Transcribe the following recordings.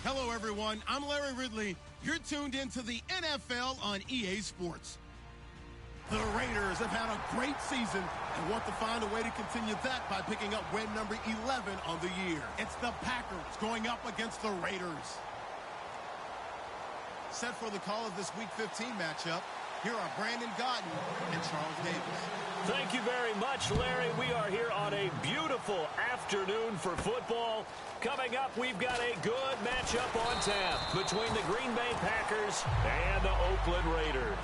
Hello, everyone. I'm Larry Ridley. You're tuned into the NFL on EA Sports. The Raiders have had a great season and want to find a way to continue that by picking up win number 11 on the year. It's the Packers going up against the Raiders. Set for the call of this Week 15 matchup, here are Brandon Gaudin and Charles Davis. Thank you very much, Larry. We are here on a beautiful afternoon for football. Coming up, we've got a good matchup on tap between the Green Bay Packers and the Oakland Raiders.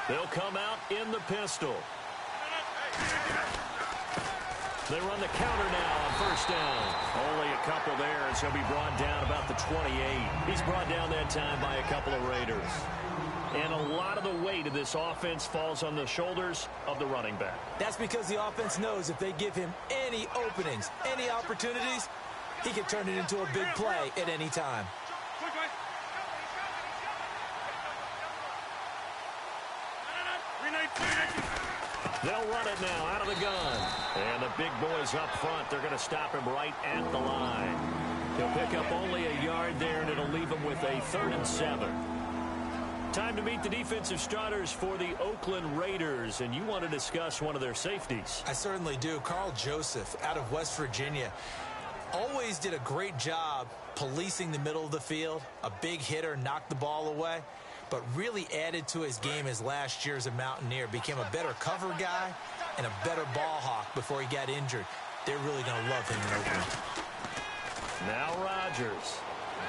They'll come out in the pistol. They run the counter now on first down. Only a couple there as he'll be brought down about the 28. He's brought down that time by a couple of Raiders. And a lot of the weight of this offense falls on the shoulders of the running back. That's because the offense knows if they give him any openings, any opportunities, he can turn it into a big play at any time. They'll run it now out of the gun. And the big boys up front, they're going to stop him right at the line. He'll pick up only a yard there, and it'll leave him with a 3rd and 7. Time to meet the defensive starters for the Oakland Raiders, and you want to discuss one of their safeties. I certainly do. Carl Joseph out of West Virginia. Always did a great job policing the middle of the field. A big hitter, knocked the ball away. But really added to his game as last year as a Mountaineer. Became a better cover guy and a better ball hawk before he got injured. They're really going to love him in Oakland. Now Rodgers.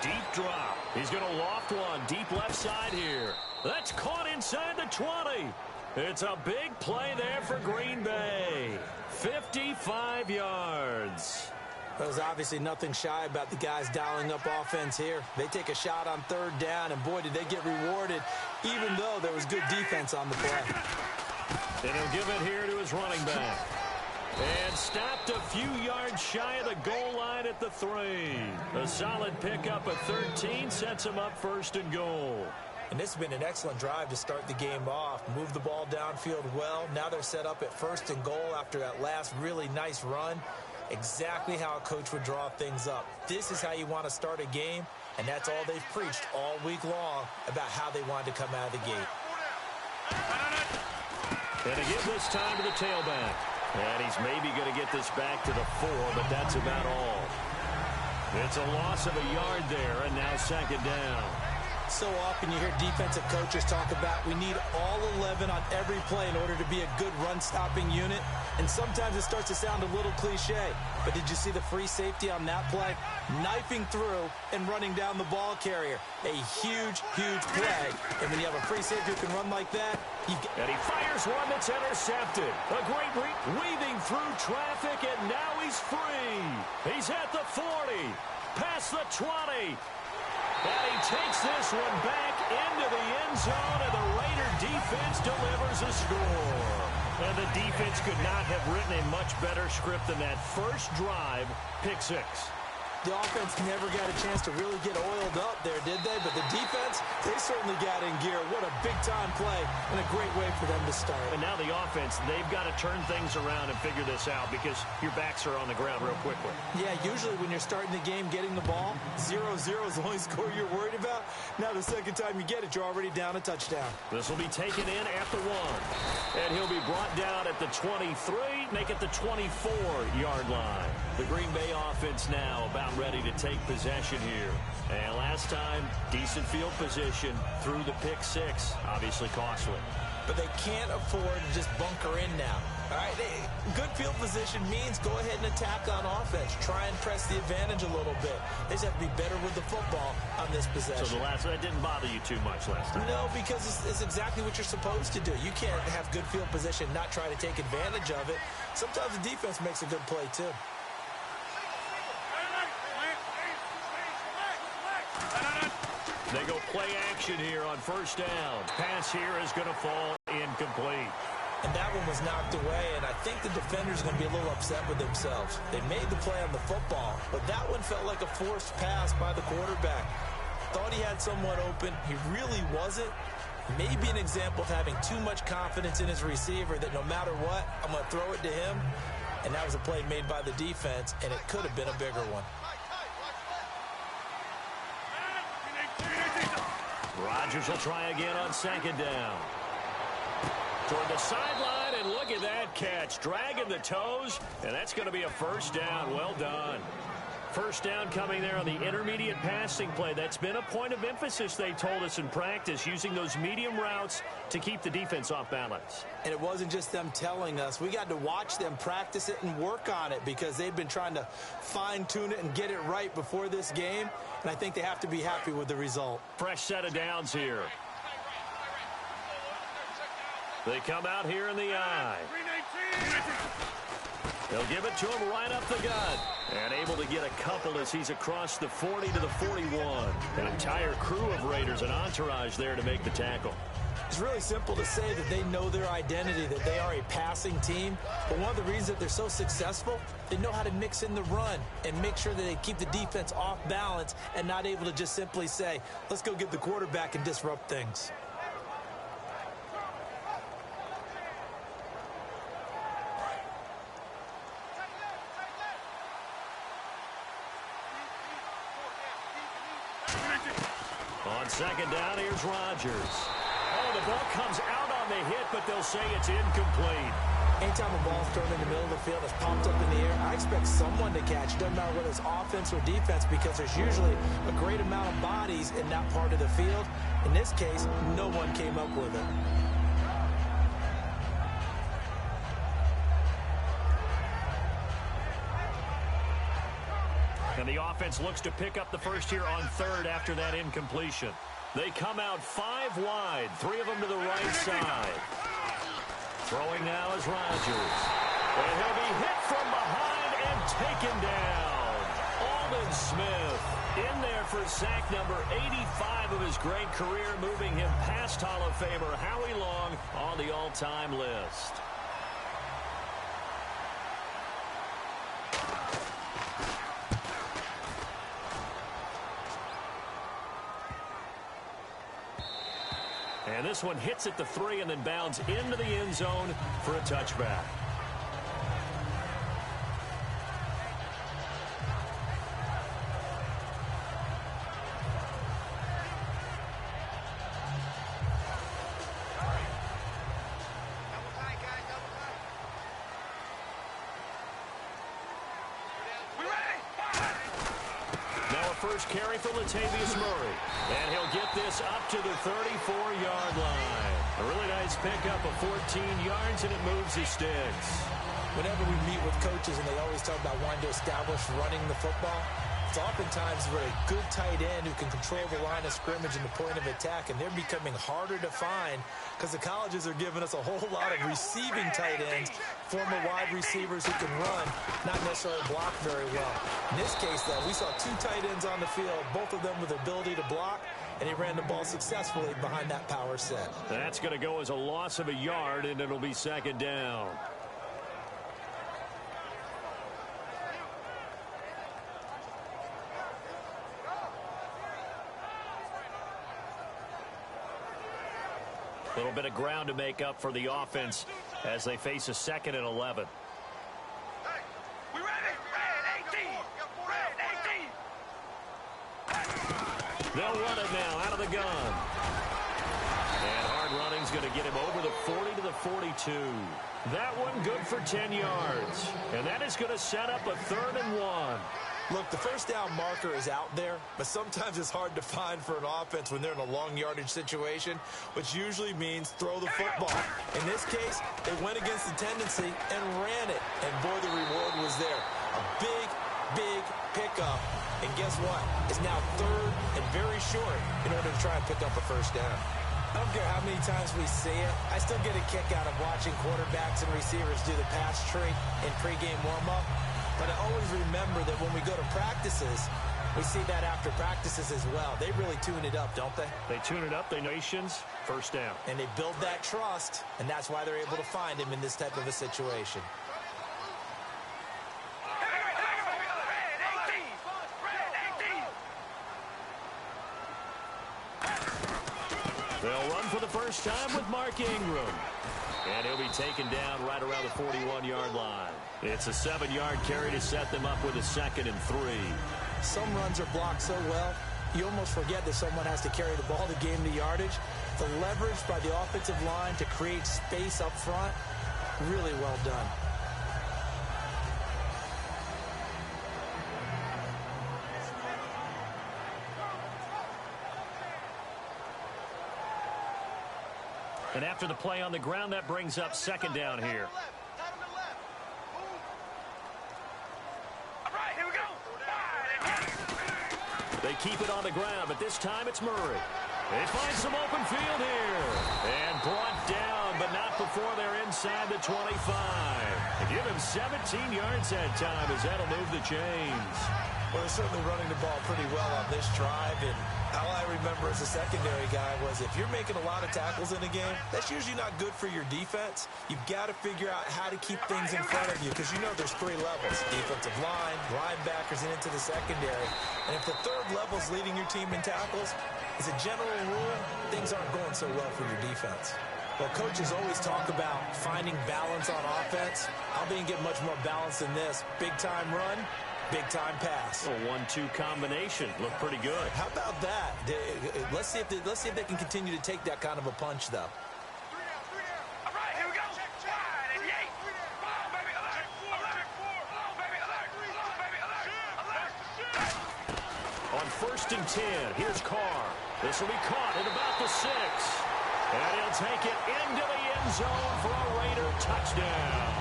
Deep drop. He's going to loft one deep left side here. That's caught inside the 20. It's a big play there for Green Bay. 55 yards. There's obviously nothing shy about the guys dialing up offense here. They take a shot on 3rd down, and boy, did they get rewarded, even though there was good defense on the play. And he'll give it here to his running back. And stopped a few yards shy of the goal line at the 3. A solid pickup of 13 sets him up 1st and goal. And this has been an excellent drive to start the game off. Move the ball downfield well. Now they're set up at 1st and goal after that last really nice run. Exactly how a coach would draw things up. This is how you want to start a game, and that's all they've preached all week long about how they wanted to come out of the gate. And to give this time to the tailback. And he's maybe going to get this back to the 4, but that's about all. It's a loss of a yard there, and now 2nd down. So often you hear defensive coaches talk about we need all 11 on every play in order to be a good run-stopping unit. And sometimes it starts to sound a little cliche. But did you see the free safety on that play? Knifing through and running down the ball carrier. A huge, huge play. And when you have a free safety who can run like that, and he fires one that's intercepted. A great weaving through traffic, and now he's free. He's at the 40, past the 20. And he takes this one back into the end zone, and the Raider defense delivers a score. And the defense could not have written a much better script than that first drive, pick 6. The offense never got a chance to really get oiled up there, did they? But the defense, they certainly got in gear. What a big-time play and a great way for them to start. And now the offense, they've got to turn things around and figure this out because your backs are on the ground real quickly. Yeah, usually when you're starting the game getting the ball, 0-0 is the only score you're worried about. Now the second time you get it, you're already down a touchdown. This will be taken in at the 1. And he'll be brought down at the 23, make it the 24-yard line. The Green Bay offense now about ready to take possession here. And last time, decent field position through the pick 6. Obviously costly. But they can't afford to just bunker in now. All right, good field position means go ahead and attack on offense. Try and press the advantage a little bit. They just have to be better with the football on this possession. So that didn't bother you too much last time? No, because it's exactly what you're supposed to do. You can't have good field position, not try to take advantage of it. Sometimes the defense makes a good play, too. They go play action here on first down. Pass here is going to fall incomplete. And that one was knocked away, and I think the defenders are going to be a little upset with themselves. They made the play on the football, but that one felt like a forced pass by the quarterback. thought he had someone open. He really wasn't. Maybe an example of having too much confidence in his receiver that no matter what, I'm going to throw it to him. And that was a play made by the defense, and it could have been a bigger one. Rodgers will try again on second down. Toward the sideline, and look at that catch. Dragging the toes, and that's going to be a first down. Well done. First down coming there on the intermediate passing play. That's been a point of emphasis, they told us in practice, using those medium routes to keep the defense off balance. And it wasn't just them telling us. We got to watch them practice it and work on it because they've been trying to fine-tune it and get it right before this game. And I think they have to be happy with the result. Fresh set of downs here. They come out here in the eye. They'll give it to him right up the gut. And able to get a couple as he's across the 40 to the 41. An entire crew of Raiders, an entourage there to make the tackle. It's really simple to say that they know their identity, that they are a passing team. But one of the reasons that they're so successful, they know how to mix in the run and make sure that they keep the defense off balance and not able to just simply say, let's go get the quarterback and disrupt things. On second down, here's Rodgers. Oh, the ball comes out on the hit, but they'll say it's incomplete. Anytime a ball's thrown in the middle of the field, it's popped up in the air, I expect someone to catch. It doesn't matter whether it's offense or defense because there's usually a great amount of bodies in that part of the field. In this case, no one came up with it. And the offense looks to pick up the first here on third after that incompletion. They come out 5 wide, 3 of them to the right side. Throwing now is Rodgers. And he'll be hit from behind and taken down. Aldon Smith in there for sack number 85 of his great career, moving him past Hall of Famer Howie Long on the all-time list. And this one hits at the 3 and then bounds into the end zone for a touchback. First carry for Latavius Murray. And he'll get this up to the 34-yard line. A really nice pickup of 14 yards, and it moves the sticks. Whenever we meet with coaches and they always talk about wanting to establish running the football, it's oftentimes with a good tight end who can control the line of scrimmage and the point of attack, and they're becoming harder to find because the colleges are giving us a whole lot of receiving tight ends, former wide receivers who can run, not necessarily block very well. In this case, though, we saw 2 tight ends on the field, both of them with the ability to block, and he ran the ball successfully behind that power set. That's going to go as a loss of a yard, and it'll be second down. A little bit of ground to make up for the offense as they face a 2nd and 11. Hey, we ready? Red 18. They'll run it now out of the gun. And hard running's going to get him over the 40 to the 42. That one good for 10 yards. And that is going to set up a 3rd and 1. Look, the first down marker is out there, but sometimes it's hard to find for an offense when they're in a long yardage situation, which usually means throw the football. In this case, they went against the tendency and ran it, and boy, the reward was there. A big, big pickup, and guess what? It's now 3rd and very short in order to try and pick up a first down. I don't care how many times we see it. I still get a kick out of watching quarterbacks and receivers do the pass trick in pregame warm-up. But I always remember that when we go to practices, we see that after practices as well. They really tune it up, don't they? They tune it up. They know nations. First down. And they build that trust, and that's why they're able to find him in this type of a situation. Red 18. first time with Mark Ingram. And he'll be taken down right around the 41-yard line. It's a 7-yard carry to set them up with a 2nd and 3. Some runs are blocked so well, you almost forget that someone has to carry the ball to gain the yardage. The leverage by the offensive line to create space up front, really well done. And after the play on the ground, that brings up 2nd down here. They keep it on the ground, but this time it's Murray. They find some open field here. And brought down, but not before they're inside the 25. They give him 17 yards that time as that'll move the chains. Well, they're certainly running the ball pretty well on this drive, and all I remember as a secondary guy was if you're making a lot of tackles in a game, that's usually not good for your defense. You've got to figure out how to keep things in front of you because you know there's 3 levels: defensive line, linebackers, and into the secondary. And if the 3rd level's leading your team in tackles, as a general rule, things aren't going so well for your defense. Well, coaches always talk about finding balance on offense. I don't think you get much more balance than this. Big-time run, big-time pass. A 1-2 combination. Looked pretty good. How about that? Let's see if they can continue to take that kind of a punch, though. All right, here we go. 5 and 8. Come on, baby. Alert. Alert. Come on, baby. Alert. Come on, baby. Alert. Alert. On 1st and 10, here's Carr. This will be caught at about the 6. And he'll take it into the end zone for a Raider touchdown.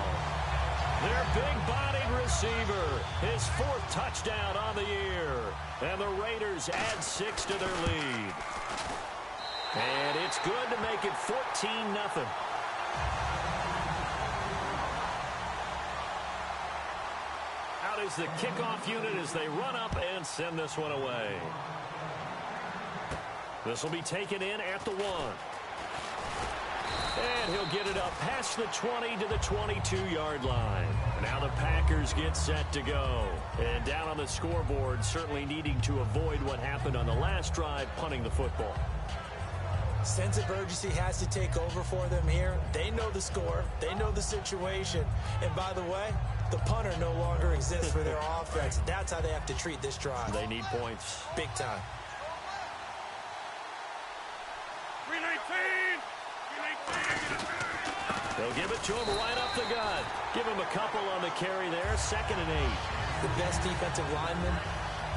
Their big-bodied receiver, his 4th touchdown on the year. And the Raiders add 6 to their lead. And it's good to make it 14-0. Out is the kickoff unit as they run up and send this one away. This will be taken in at the 1. And he'll get it up past the 20 to the 22-yard line. Now the Packers get set to go. And down on the scoreboard, certainly needing to avoid what happened on the last drive, punting the football. Sense of urgency has to take over for them here. They know the score. They know the situation. And by the way, the punter no longer exists for their offense. That's how they have to treat this drive. They need points. Big time. 319. They'll give it to him right up the gut. Give him a couple on the carry there. 2nd and 8. The best defensive linemen,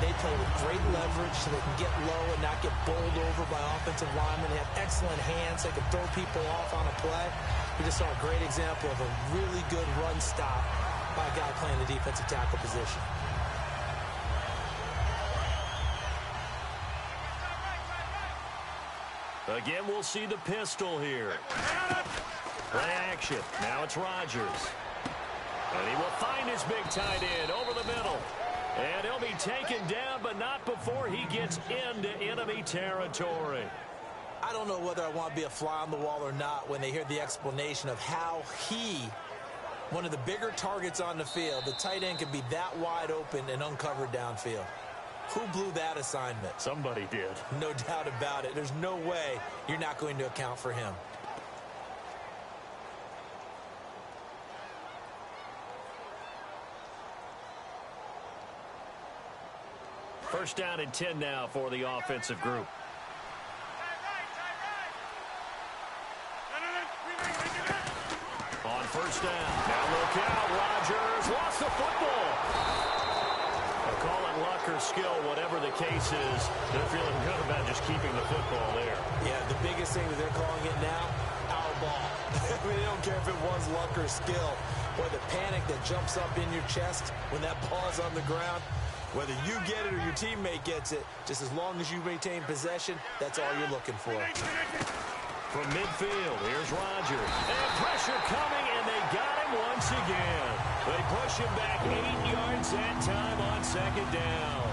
they play with great leverage so they can get low and not get bowled over by offensive linemen. They have excellent hands. They can throw people off on a play. We just saw a great example of a really good run stop by a guy playing the defensive tackle position. Again, we'll see the pistol here. Play action. Now it's Rodgers. And he will find his big tight end over the middle. And he'll be taken down, but not before he gets into enemy territory. I don't know whether I want to be a fly on the wall or not when they hear the explanation of how he, one of the bigger targets on the field, the tight end can be that wide open and uncovered downfield. Who blew that assignment? Somebody did. No doubt about it. There's no way you're not going to account for him. First down and 10 now for the offensive group. On first down. Now look out. Rodgers lost the football. They'll call it luck or skill, whatever the case is. They're feeling good about just keeping the football there. Yeah, the biggest thing that they're calling it now, our ball. I mean, they don't care if it was luck or skill. Or the panic that jumps up in your chest when that ball's on the ground. Whether you get it or your teammate gets it, just as long as you maintain possession, that's all you're looking for. From midfield, here's Rodgers. And pressure coming, and they got him once again. They push him back 8 yards that time on 2nd down.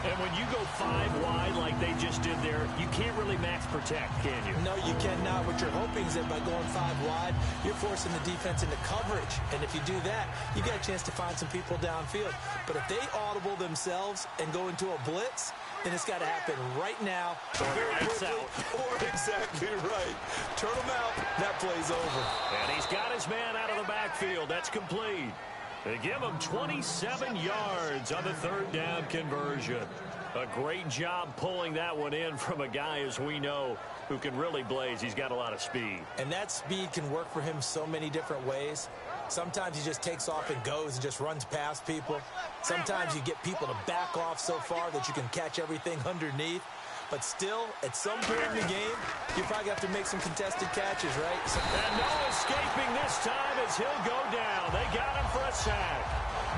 And when you go 5 wide like they just did there, you can't really max protect, can you? No, you cannot. What you're hoping is that by going 5 wide, you're forcing the defense into coverage. And if you do that, you get a chance to find some people downfield. But if they audible themselves and go into a blitz, then it's got to happen right now. Or exactly right. Turn them out. That play's over. And he's got his man out of the backfield. That's complete. They give him 27 yards on the 3rd down conversion. A great job pulling that one in from a guy, as we know, who can really blaze. He's got a lot of speed. And that speed can work for him so many different ways. Sometimes he just takes off and goes and just runs past people. Sometimes you get people to back off so far that you can catch everything underneath. But still, at some point in the game, you probably have to make some contested catches, right? And no escaping this time as he'll go down. They got him for a sack.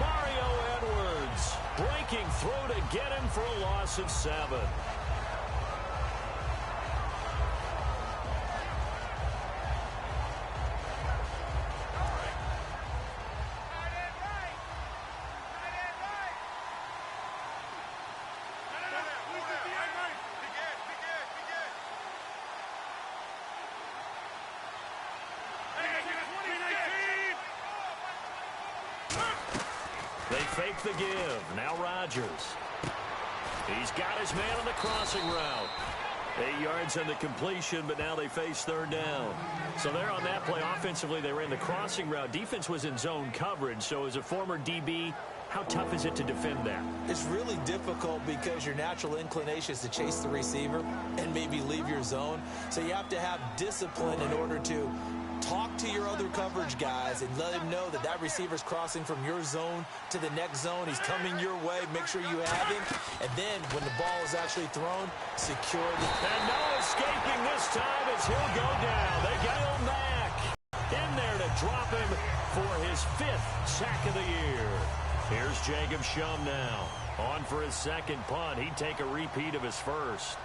Mario Edwards breaking through to get him for a loss of 7. They fake the give. Now Rodgers. He's got his man on the crossing route. 8 yards on the completion, but now they face 3rd down. So they're on that play. Offensively, they ran the crossing route. Defense was in zone coverage. So as a former DB, how tough is it to defend that? It's really difficult because your natural inclination is to chase the receiver and maybe leave your zone. So you have to have discipline in order to talk to your other coverage guys and let him know that that receiver's crossing from your zone to the next zone. He's coming your way. Make sure you have him. And then when the ball is actually thrown, secure the... And no escaping this time as he'll go down. They got him back in there to drop him for his 5th sack of the year. Here's Jacob Shum now. On for his 2nd punt. He'd take a repeat of his 1st.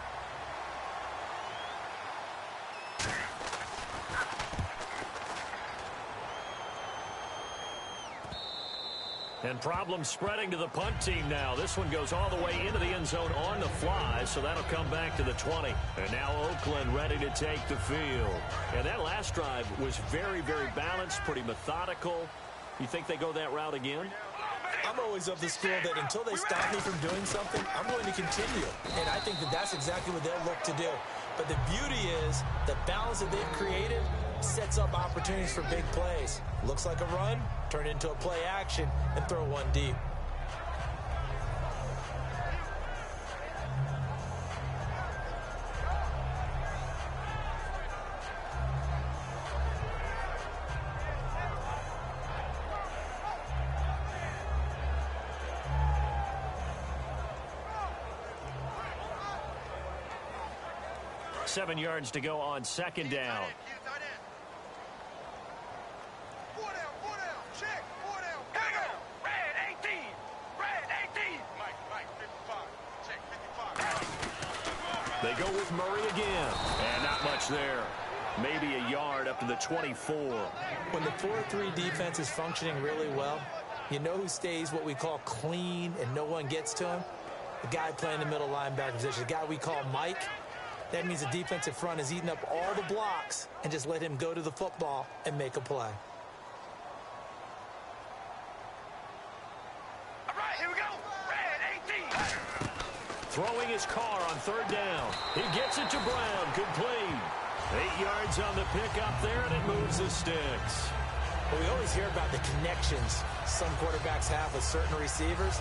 And problems spreading to the punt team now. This one goes all the way into the end zone on the fly, so that'll come back to the 20. And now Oakland ready to take the field. And that last drive was very, very balanced, pretty methodical. You think they go that route again? I'm always of the school that until they stop me from doing something, I'm going to continue. And I think that that's exactly what they'll look to do. But the beauty is the balance that they've created sets up opportunities for big plays. Looks like a run, turn into a play action, and throw one deep. Seven yards to go on 2nd down. They go with Murray again. And not much there. Maybe a yard up to the 24. When the 4-3 defense is functioning really well, you know who stays what we call clean and no one gets to him? The guy playing the middle linebacker position, the guy we call Mike. That means the defensive front is eating up all the blocks and just let him go to the football and make a play. All right, here we go. Red 18. Throwing his car on 3rd down. He gets it to Brown. Complete. 8 yards on the pickup there, and it moves the sticks. Well, we always hear about the connections some quarterbacks have with certain receivers.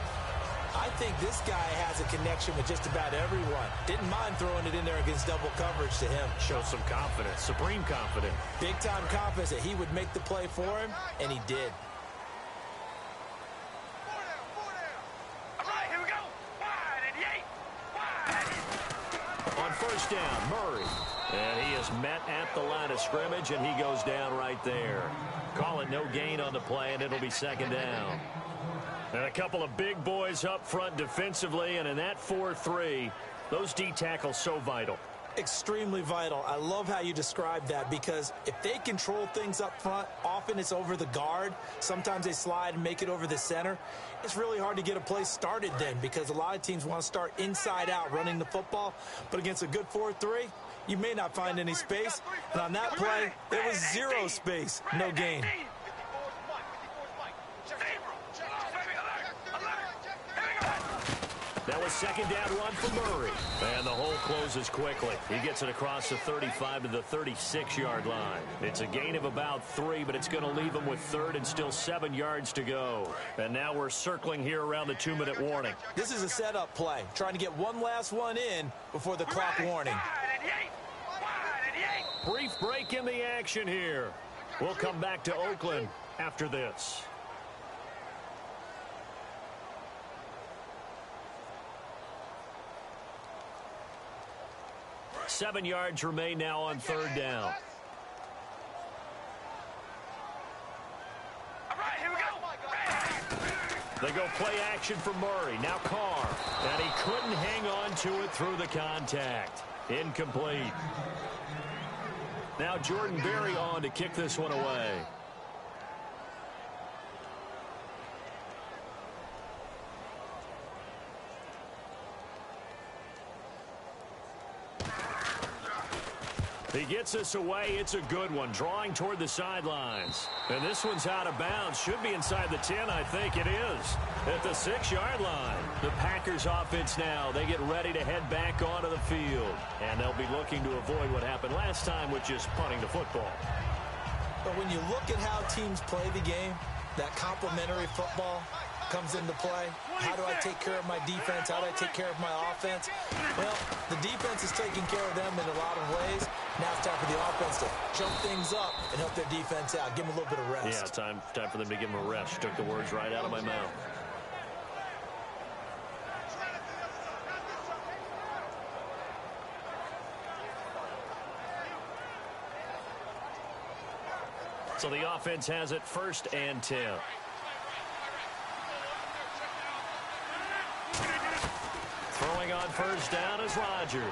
I think this guy has a connection with just about everyone. Didn't mind throwing it in there against double coverage to him. Shows some confidence, supreme confidence. Big-time confidence that he would make the play for him, and he did. All right, here we go. Wide and Yates. Wide. On 1st down, Murray. And he is met at the line of scrimmage, and he goes down right there. Call it no gain on the play, and it'll be 2nd down. And a couple of big boys up front defensively, and in that 4-3, those D tackles so vital. Extremely vital. I love how you described that, because if they control things up front, often it's over the guard. Sometimes they slide and make it over the center. It's really hard to get a play started then, because a lot of teams want to start inside out running the football. But against a good 4-3, you may not find any space. And on that play, there was zero space, no gain. That was second down run for Murray. And the hole closes quickly. He gets it across the 35 to the 36-yard line. It's a gain of about 3, but it's going to leave him with third and still 7 yards to go. And now we're circling here around the 2-minute warning. This is a setup play, trying to get one last one in before the clock warning. Brief break in the action here. We'll come back to Oakland after this. Seven yards remain now on third down. All right, here we go. They go play action for Murray. Now Carr. And he couldn't hang on to it through the contact. Incomplete. Now Jordan Berry on to kick this one away. He gets this away. It's a good one. Drawing toward the sidelines. And this one's out of bounds. Should be inside the 10, I think it is. At the 6-yard line. The Packers offense now. They get ready to head back onto the field. And they'll be looking to avoid what happened last time with just punting the football. But when you look at how teams play the game, that complementary football comes into play. How do I take care of my defense? How do I take care of my offense? Well, the defense is taking care of them in a lot of ways. Now it's time for the offense to jump things up and help their defense out. Give them a little bit of rest. Yeah, time for them to give them a rest. Took the words right out of my mouth. So the offense has it 1st and 10. Throwing on first down is Rodgers.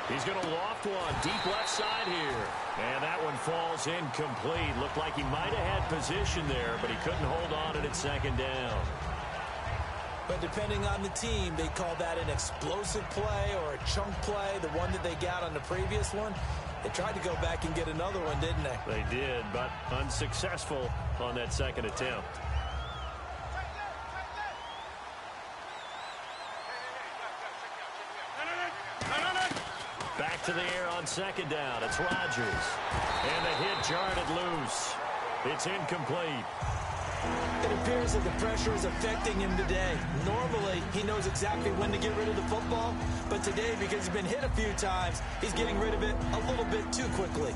He's going to loft one deep left side here. And that one falls incomplete. Looked like he might have had position there, but he couldn't hold on at its second down. But depending on the team, they call that an explosive play or a chunk play, the one that they got on the previous one. They tried to go back and get another one, didn't they? They did, but unsuccessful on that second attempt. Back to the air on second down. It's Rodgers. And the hit jarred it loose. It's incomplete. It appears that the pressure is affecting him today. Normally, he knows exactly when to get rid of the football, but today, because he's been hit a few times, he's getting rid of it a little bit too quickly.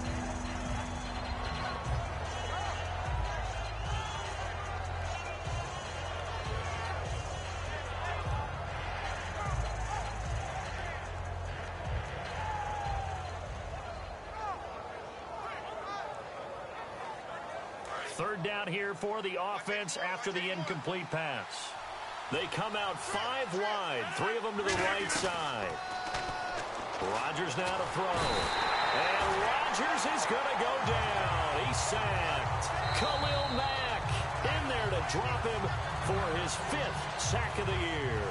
Third down here for the offense after the incomplete pass. They come out 5 wide, 3 of them to the right side. Rodgers now to throw. And Rodgers is going to go down. He's sacked. Khalil Mack in there to drop him for his 5th sack of the year.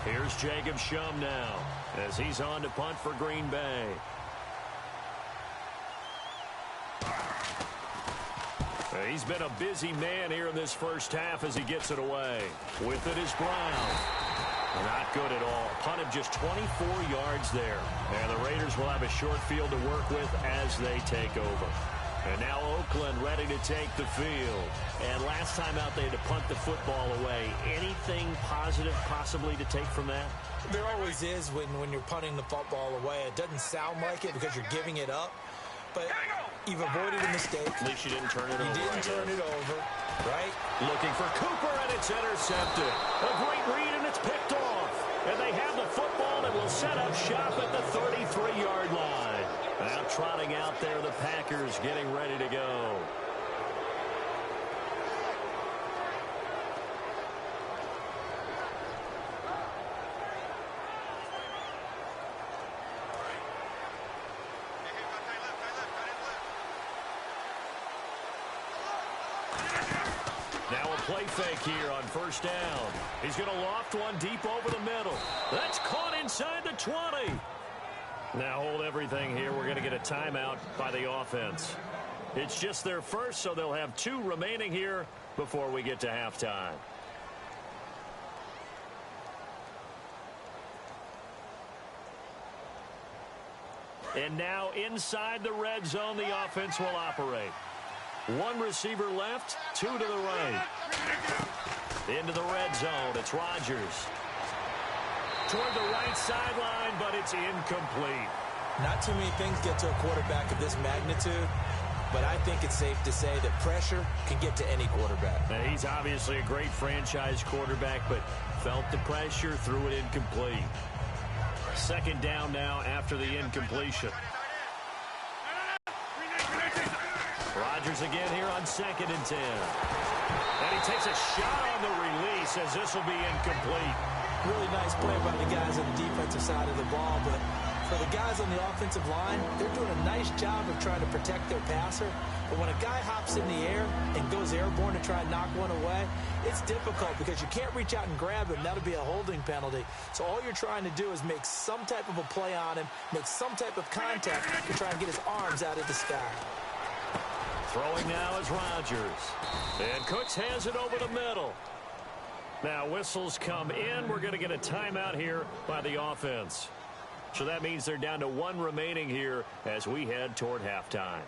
Here's Jacob Shum now as he's on to punt for Green Bay. He's been a busy man here in this first half as he gets it away. With it is Brown. Not good at all. Punt of just 24 yards there. And the Raiders will have a short field to work with as they take over. And now Oakland ready to take the field. And last time out they had to punt the football away. Anything positive possibly to take from that? There always is when you're punting the football away. It doesn't sound like it because you're giving it up. But you've avoided a mistake. At least you didn't turn it over. You didn't turn it over, right? Looking for Cooper, and it's intercepted. A great read, and it's picked off. And they have the football and will set up shop at the 33-yard line. Now trotting out there, the Packers getting ready to go. play fake here on first down. He's going to loft one deep over the middle. That's caught inside the 20. Now hold everything here. We're going to get a timeout by the offense. It's just their first, so they'll have 2 remaining here before we get to halftime. And now inside the red zone, the offense will operate. 1 receiver left, 2 to the right. Into the red zone, it's Rodgers. Toward the right sideline, but it's incomplete. Not too many things get to a quarterback of this magnitude, but I think it's safe to say that pressure can get to any quarterback. Now, he's obviously a great franchise quarterback, but felt the pressure, threw it incomplete. Second down now after the incompletion. Rodgers again here on 2nd and 10. And he takes a shot on the release as this will be incomplete. Really nice play by the guys on the defensive side of the ball, but for the guys on the offensive line, they're doing a nice job of trying to protect their passer. But when a guy hops in the air and goes airborne to try and knock one away, it's difficult because you can't reach out and grab him. That'll be a holding penalty. So all you're trying to do is make some type of a play on him, make some type of contact to try and get his arms out of the sky. Throwing now is Rodgers. And Cooks has it over the middle. Now whistles come in. We're going to get a timeout here by the offense. So that means they're down to 1 remaining here as we head toward halftime.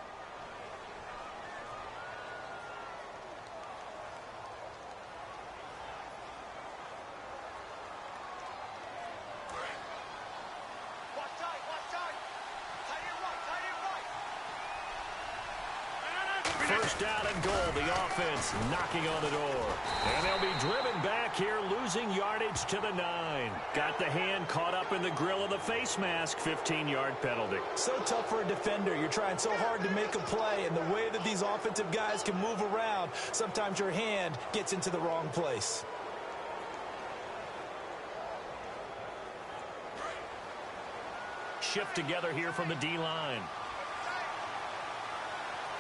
First down and goal, the offense knocking on the door. And they'll be driven back here, losing yardage to the 9. Got the hand caught up in the grill of the face mask, 15-yard penalty. So tough for a defender. You're trying so hard to make a play, and the way that these offensive guys can move around, sometimes your hand gets into the wrong place. Shift together here from the D-line.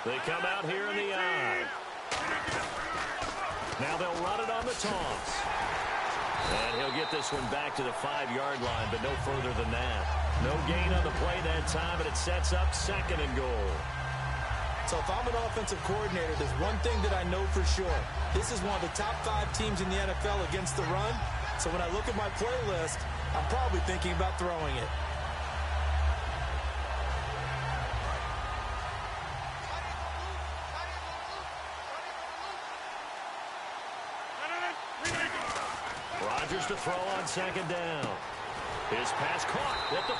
They come out here in the eye. Now they'll run it on the toss. And he'll get this one back to the 5-yard line, but no further than that. No gain on the play that time, and it sets up 2nd and goal. So if I'm an offensive coordinator, there's one thing that I know for sure. This is one of the top 5 teams in the NFL against the run. So when I look at my play list, I'm probably thinking about throwing it. Rodgers to throw on 2nd down. His pass caught at the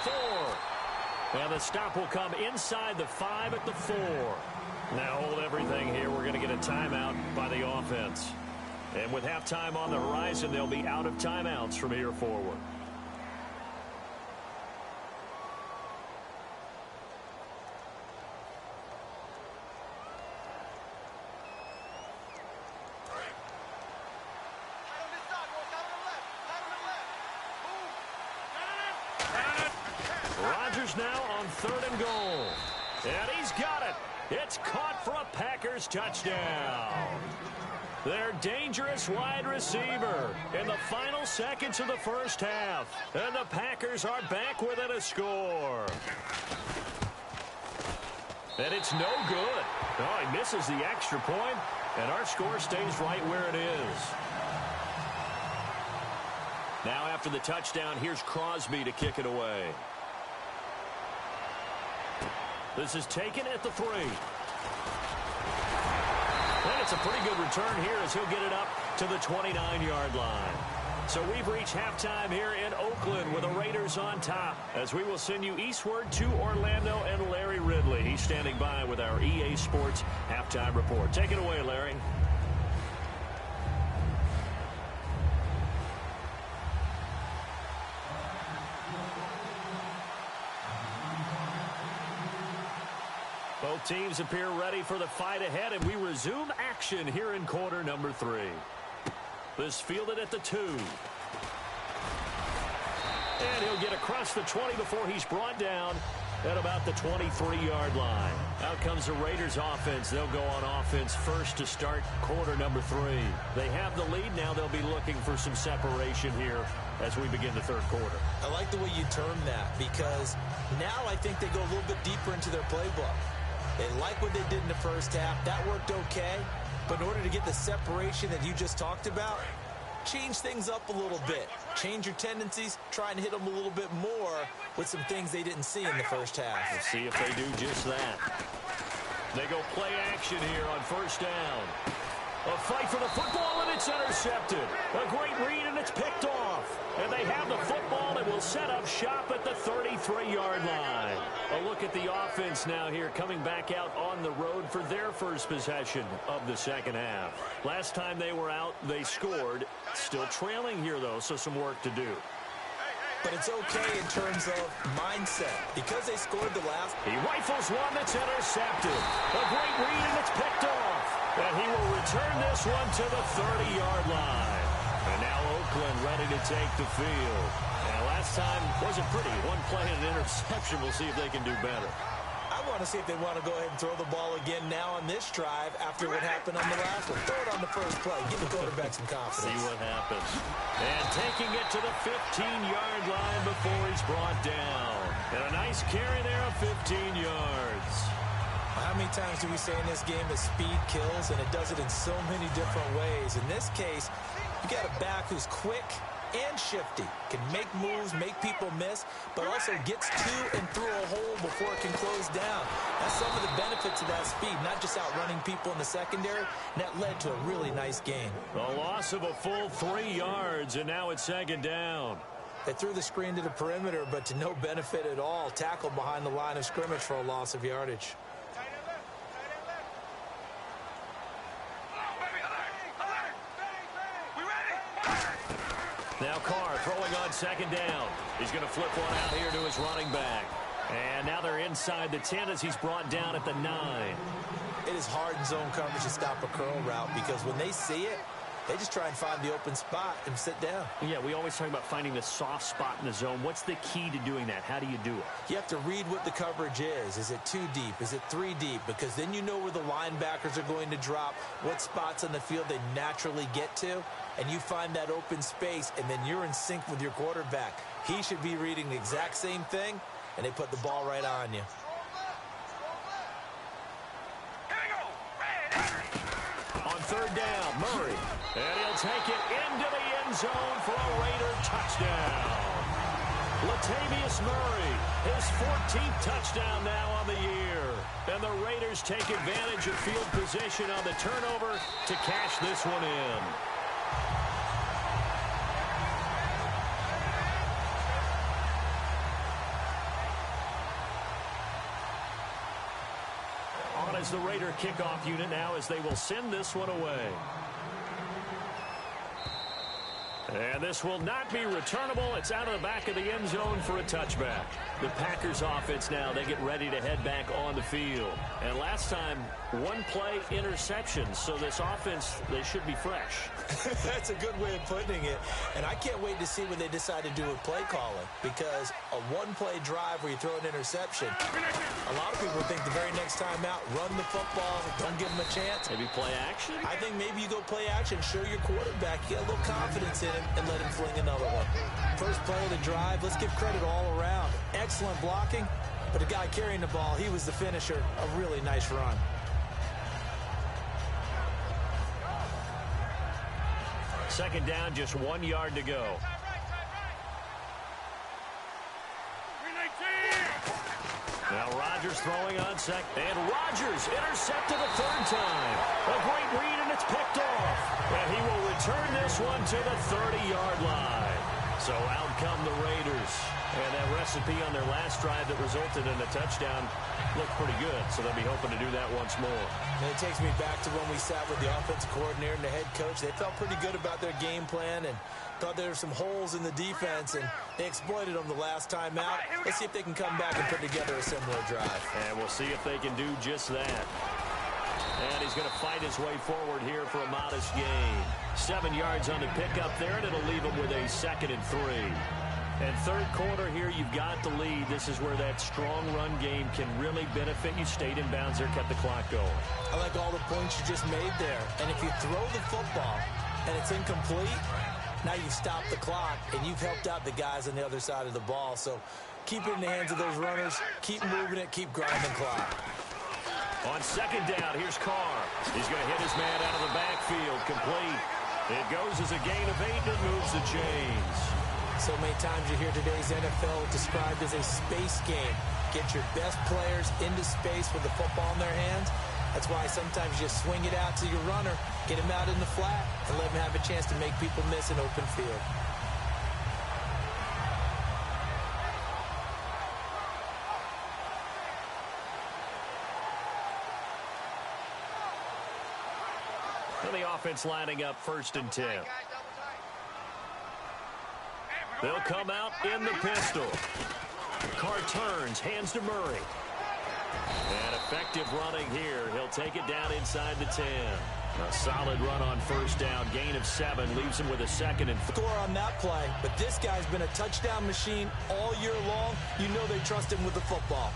4. And the stop will come inside the 5 at the 4. Now hold everything here. We're going to get a timeout by the offense. And with halftime on the horizon, they'll be out of timeouts from here forward. Rodgers now on 3rd and goal. And he's got it. It's caught for a Packers touchdown. Their dangerous wide receiver in the final seconds of the first half. And the Packers are back within a score. And it's no good. Oh, he misses the extra point, and our score stays right where it is. Now after the touchdown, here's Crosby to kick it away. This is taken at the 3. And it's a pretty good return here as he'll get it up to the 29-yard line. So we've reached halftime here in Oakland with the Raiders on top as we will send you eastward to Orlando and Larry Ridley. He's standing by with our EA Sports halftime report. Take it away, Larry. Both teams appear ready for the fight ahead, and we resume action here in quarter number 3. This fielded at the 2. And he'll get across the 20 before he's brought down at about the 23-yard line. Out comes the Raiders offense. They'll go on offense first to start quarter number 3. They have the lead. Now they'll be looking for some separation here as we begin the third quarter. I like the way you term that, because now I think they go a little bit deeper into their playbook. They like what they did in the first half. That worked okay. But in order to get the separation that you just talked about, change things up a little bit. Change your tendencies. Try and hit them a little bit more with some things they didn't see in the first half. We'll see if they do just that. They go play action here on first down. A fight for the football, and it's intercepted. A great read, and it's picked off. And they have the football and will set up shop at the 33-yard line. A look at the offense now here, coming back out on the road for their first possession of the second half. Last time they were out, they scored. Still trailing here, though, so some work to do. But it's okay in terms of mindset, because they scored the last. He rifles one that's intercepted. A great read, and it's picked off. And he will return this one to the 30-yard line. And now Oakland ready to take the field. And last time wasn't pretty. One play and an interception. We'll see if they can do better. I want to see if they want to go ahead and throw the ball again now on this drive after what happened on the last one. Throw it on the first play. Give the quarterback some confidence. See what happens. And taking it to the 15-yard line before he's brought down. And a nice carry there of 15 yards. How many times do we say in this game that speed kills, and it does it in so many different ways? In this case, you got a back who's quick and shifty, can make moves, make people miss, but also gets to and through a hole before it can close down. That's some of the benefits of that speed, not just outrunning people in the secondary, and that led to a really nice gain. A loss of a full 3 yards, and now it's second down. They threw the screen to the perimeter, but to no benefit at all. Tackled behind the line of scrimmage for a loss of yardage. Now Carr throwing on second down. He's going to flip one out here to his running back. And now they're inside the 10 as he's brought down at the 9. It is hard in zone coverage to stop a curl route, because when they see it, they just try and find the open spot and sit down. Yeah, we always talk about finding the soft spot in the zone. What's the key to doing that? How do you do it? You have to read what the coverage is. Is it 2 deep? Is it 3 deep? Because then you know where the linebackers are going to drop, what spots on the field they naturally get to, and you find that open space, and then you're in sync with your quarterback. He should be reading the exact same thing, and they put the ball right on you. On third down, Murray. And he'll take it into the end zone for a Raider touchdown. Latavius Murray, his 14th touchdown now on the year. And the Raiders take advantage of field position on the turnover to cash this one in. On as the Raider kickoff unit now, as they will send this one away. And this will not be returnable. It's out of the back of the end zone for a touchback. The Packers offense now, they get ready to head back on the field. And last time, one play interception. So this offense, they should be fresh. That's a good way of putting it. And I can't wait to see what they decide to do with play calling, because a one-play drive where you throw an interception, a lot of people think the very next time out, run the football, don't give them a chance. Maybe play action? I think maybe you go play action, show your quarterback, you get a little confidence in him, and let him fling another one. First play of the drive, let's give credit all around. Excellent blocking, but the guy carrying the ball, he was the finisher. A really nice run. Second down, just 1 yard to go. Now Rodgers throwing on second. And Rodgers intercepted the third time. A great read, and it's picked off. And he will return this one to the 30-yard line. So out come the Raiders. And that recipe on their last drive that resulted in a touchdown looked pretty good. So they'll be hoping to do that once more. And it takes me back to when we sat with the offensive coordinator and the head coach. They felt pretty good about their game plan and thought there were some holes in the defense, and they exploited them the last time out. Let's see if they can come back and put together a similar drive. And we'll see if they can do just that. And he's going to fight his way forward here for a modest gain. 7 yards on the pickup there, and it'll leave him with a 2nd and 3. And third quarter here, you've got the lead. This is where that strong run game can really benefit you. Stayed in bounds there, kept the clock going. I like all the points you just made there. And if you throw the football and it's incomplete, now you've stopped the clock and you've helped out the guys on the other side of the ball. So keep it in the hands of those runners. Keep moving it. Keep grinding clock. On second down, here's Carr. He's going to hit his man out of the backfield. Complete. It goes as a gain of 8 and moves the chains. So many times you hear today's NFL described as a space game. Get your best players into space with the football in their hands. That's why sometimes you just swing it out to your runner, get him out in the flat, and let him have a chance to make people miss an open field. And the offense lining up 1st and 10. They'll come out in the pistol. Carr turns, hands to Murray. And effective running here. He'll take it down inside the 10. A solid run on 1st down. Gain of 7 leaves him with a 2nd and 4. Score on that play, but this guy's been a touchdown machine all year long. You know they trust him with the football.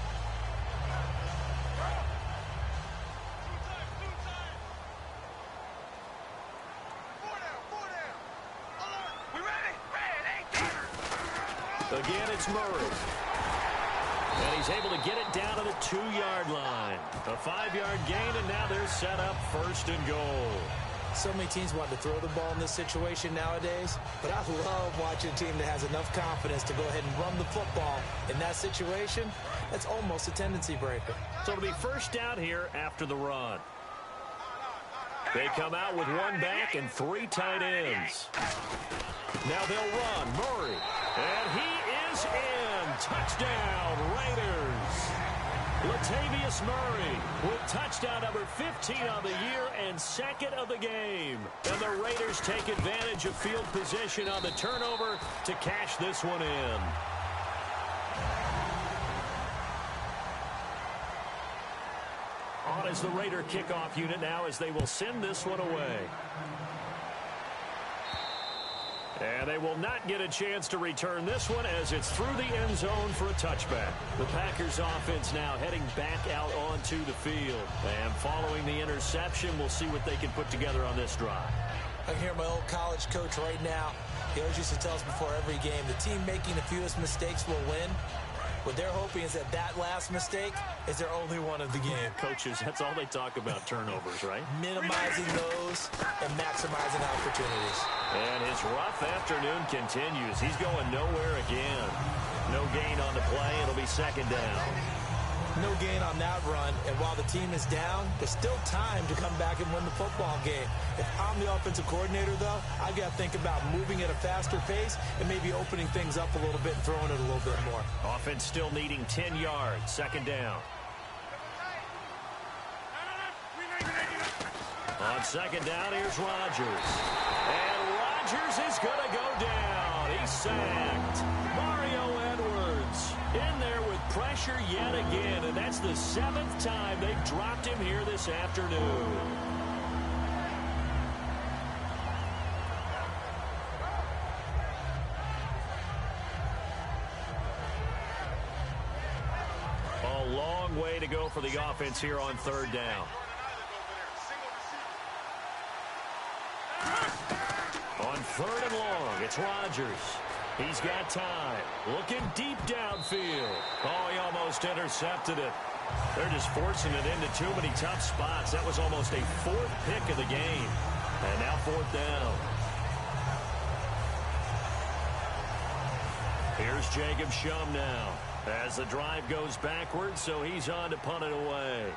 Again, it's Murray. And he's able to get it down to the 2-yard line. A 5-yard gain, and now they're set up 1st and goal. So many teams want to throw the ball in this situation nowadays, but I love watching a team that has enough confidence to go ahead and run the football. In that situation, that's almost a tendency breaker. So it'll be 1st down here after the run. They come out with 1 back and 3 tight ends. Now they'll run. Murray. And he is in. Touchdown, Raiders. Latavius Murray with touchdown number 15 on the year and 2nd of the game. And the Raiders take advantage of field position on the turnover to cash this one in. On is the Raider kickoff unit now as they will send this one away. And they will not get a chance to return this one as it's through the end zone for a touchback. The Packers offense now heading back out onto the field. And following the interception, we'll see what they can put together on this drive. I can hear my old college coach right now. He always used to tell us before every game, the team making the fewest mistakes will win. What they're hoping is that that last mistake is their only one of the game. Coaches, that's all they talk about, turnovers, right? Minimizing those and maximizing opportunities. And his rough afternoon continues. He's going nowhere again. No gain on the play. It'll be 2nd down. No gain on that run, and while the team is down, there's still time to come back and win the football game. If I'm the offensive coordinator, though, I've got to think about moving at a faster pace and maybe opening things up a little bit and throwing it a little bit more. Offense still needing 10 yards. 2nd down. On 2nd down, here's Rodgers. And Rodgers is going to go down. He's sacked. Mario Edwards in there with pressure yet again, and that's the 7th time they've dropped him here this afternoon. A long way to go for the offense here on 3rd down. On 3rd and long, it's Rodgers. He's got time. Looking deep downfield. Oh, he almost intercepted it. They're just forcing it into too many tough spots. That was almost a 4th pick of the game. And now 4th down. Here's Jacob Shum now. As the drive goes backwards, so he's on to punt it away.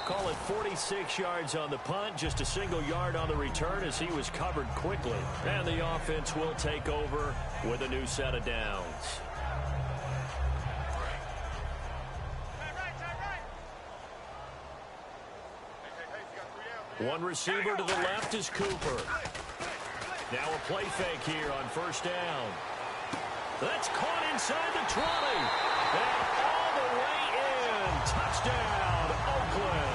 Call it 46 yards on the punt, just a single yard on the return as he was covered quickly. And the offense will take over with a new set of downs. One receiver to the left is Cooper. Now a play fake here on 1st down. That's caught inside the 20. And all the way in. Touchdown, Oakland.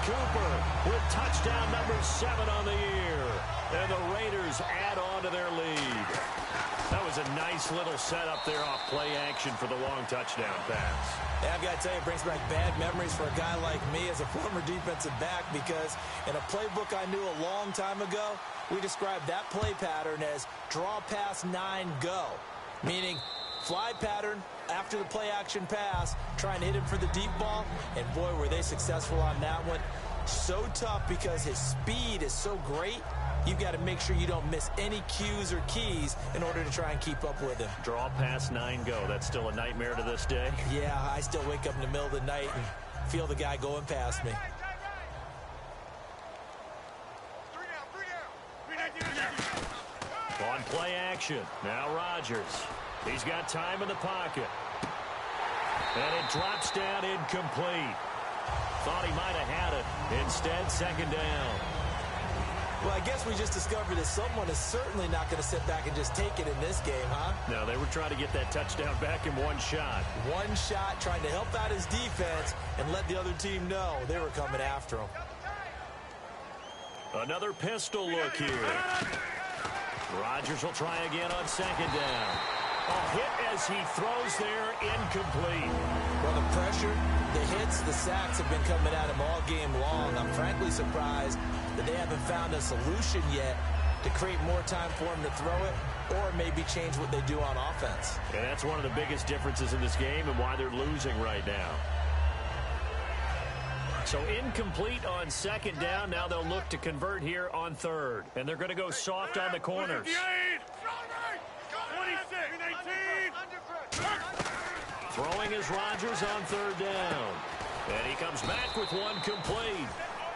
Cooper with touchdown number 7 on the year. And the Raiders add on to their lead. That was a nice little setup there off play action for the long touchdown pass. Yeah, I've got to tell you, it brings back bad memories for a guy like me as a former defensive back, because in a playbook I knew a long time ago, we described that play pattern as draw pass 9 go, meaning fly pattern after the play action pass, trying to hit him for the deep ball, and boy, were they successful on that one. So tough because his speed is so great. You've got to make sure you don't miss any cues or keys in order to try and keep up with him. Draw pass 9 go. That's still a nightmare to this day. Yeah, I still wake up in the middle of the night and feel the guy going past me. On play action. Now Rodgers. He's got time in the pocket. And it drops down incomplete. Thought he might have had it. Instead, second down. Well, I guess we just discovered that someone is certainly not going to sit back and just take it in this game, huh? No, they were trying to get that touchdown back in one shot. One shot, trying to help out his defense and let the other team know they were coming after him. Another pistol look here. Rodgers will try again on second down. A hit as he throws there, incomplete. Well, the pressure, the hits, the sacks have been coming at him all game long. I'm frankly surprised that they haven't found a solution yet to create more time for him to throw it, or maybe change what they do on offense. And that's one of the biggest differences in this game and why they're losing right now. So incomplete on second down. Now they'll look to convert here on third. And they're going to go soft on the corners. Throwing is Rodgers on third down. And he comes back with one complete.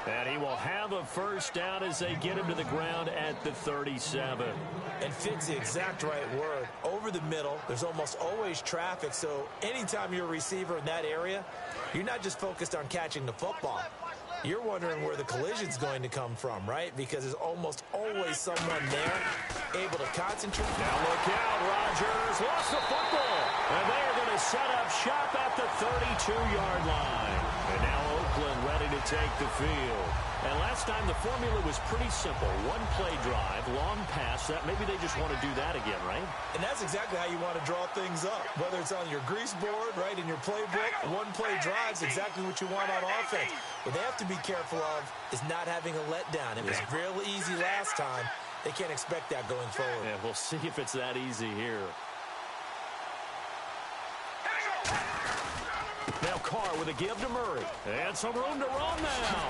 And he will have a first down as they get him to the ground at the 37. And fit's the exact right word. Over the middle, there's almost always traffic, so anytime you're a receiver in that area, you're not just focused on catching the football. You're wondering where the collision's going to come from, right? Because there's almost always someone there able to concentrate. Now look out, Rodgers lost the football. And they are going to set up shop at the 32-yard line. And now Oakland ready to take the field. And last time the formula was pretty simple. One play drive, long pass. That maybe they just want to do that again, right? And that's exactly how you want to draw things up. Whether it's on your grease board, right, in your playbook, one play drive's exactly what you want on offense. What they have to be careful of is not having a letdown. It was real easy last time. They can't expect that going forward. Yeah, we'll see if it's that easy here. Now Carr with a give to Murray. And some room to run now.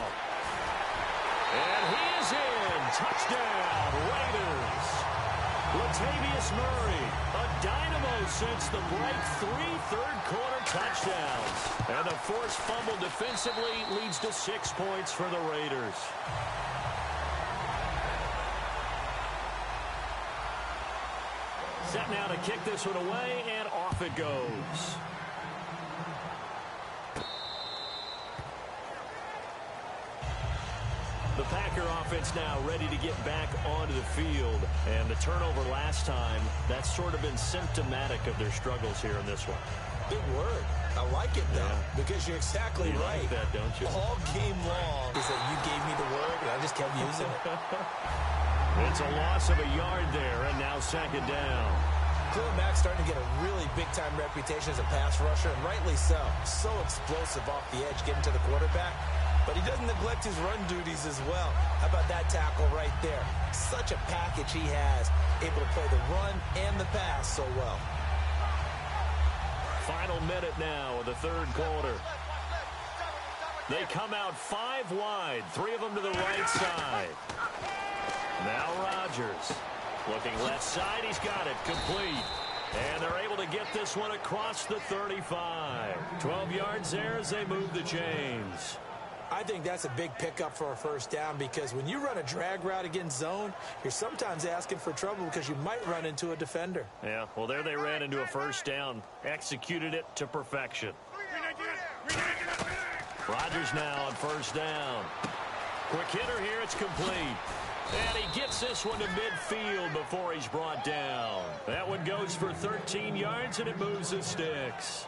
And he is in. Touchdown, Raiders. Latavius Murray, a dynamo since the break. 3 third-quarter touchdowns. And the forced fumble defensively leads to 6 points for the Raiders. Set now to kick this one away, and off it goes. The Packer offense now ready to get back onto the field. And the turnover last time, that's sort of been symptomatic of their struggles here in this one. Big word. I like it, though, because you're exactly right. Like that, don't you? All game long is that you gave me the word, and I just kept using it. It's a loss of a yard there, and now second down. Khalil Mack's starting to get a really big-time reputation as a pass rusher, and rightly so. So explosive off the edge, getting to the quarterback. But he doesn't neglect his run duties as well. How about that tackle right there? Such a package he has, able to play the run and the pass so well. Final minute now of the third quarter. They come out 5 wide, 3 of them to the right side. Now Rodgers. Looking left side, he's got it, complete. And they're able to get this one across the 35. 12 yards there as they move the chains. I think that's a big pickup for a first down, because when you run a drag route against zone, you're sometimes asking for trouble because you might run into a defender. Yeah, well, there they ran into a first down. Executed it to perfection. Rodgers now on first down. Quick hitter here, it's complete. And he gets this one to midfield before he's brought down. That one goes for 13 yards, and it moves the sticks.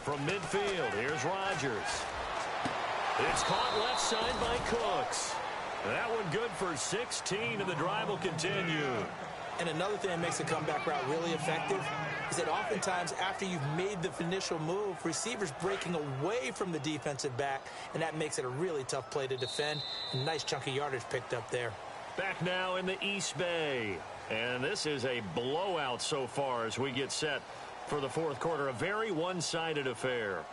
from midfield. Here's Rodgers. It's caught left side by Cooks. That one good for 16, and the drive will continue. And another thing that makes a comeback route really effective is that oftentimes after you've made the initial move, receivers breaking away from the defensive back, and that makes it a really tough play to defend. A nice chunk of yardage picked up there. Back now in the East Bay. And this is a blowout so far as we get set for the fourth quarter. A very one-sided affair.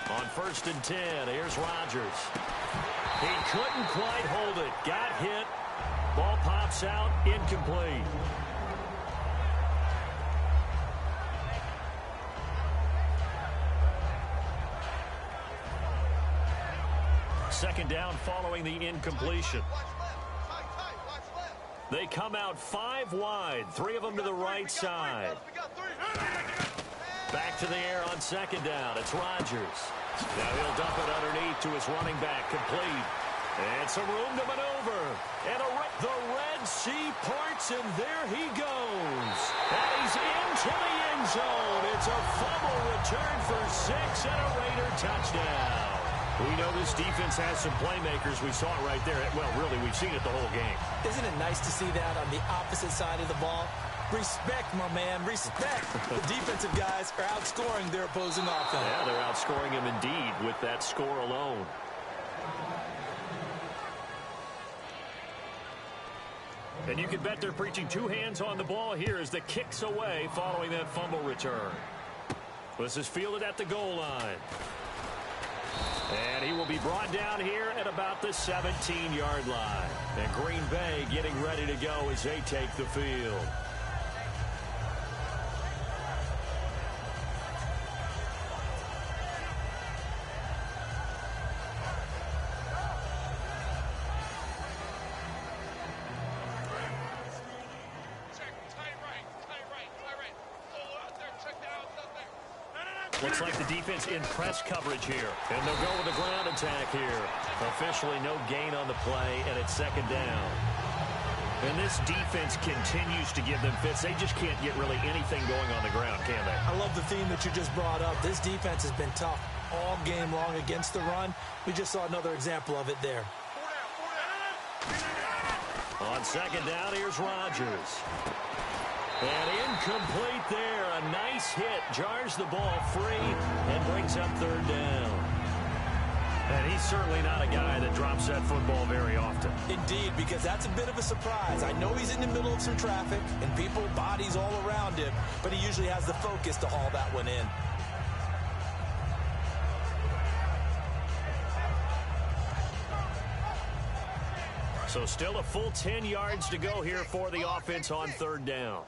On 1st and 10, here's Rodgers. He couldn't quite hold it. Got hit. Ball pops out. Incomplete. Second down following the incompletion. They come out 5 wide. 3 of them to the right side. Back to the air on second down. It's Rodgers. Now he'll dump it underneath to his running back. Complete. And some room to maneuver. And the Red Sea parts, and there he goes. And he's into the end zone. It's a fumble return for 6 and a Raider touchdown. We know this defense has some playmakers. We saw it right there. Well, really, we've seen it the whole game. Isn't it nice to see that on the opposite side of the ball? Respect, my man, respect. The defensive guys are outscoring their opposing offense. Yeah, they're outscoring them indeed with that score alone. And you can bet they're preaching 2 hands on the ball here as the kick's away following that fumble return. This is fielded at the goal line. And he will be brought down here at about the 17-yard line. And Green Bay getting ready to go as they take the field. Looks like the defense in press coverage here. And they'll go with the ground attack here. Officially no gain on the play, and it's second down. And this defense continues to give them fits. They just can't get really anything going on the ground, can they? I love the theme that you just brought up. This defense has been tough all game long against the run. We just saw another example of it there. On second down, here's Rodgers. And incomplete there. A nice hit. Jars the ball free and brings up third down. And he's certainly not a guy that drops that football very often. Indeed, because that's a bit of a surprise. I know he's in the middle of some traffic and people, bodies all around him, but he usually has the focus to haul that one in. So still a full 10 yards to go here for the offense on third down.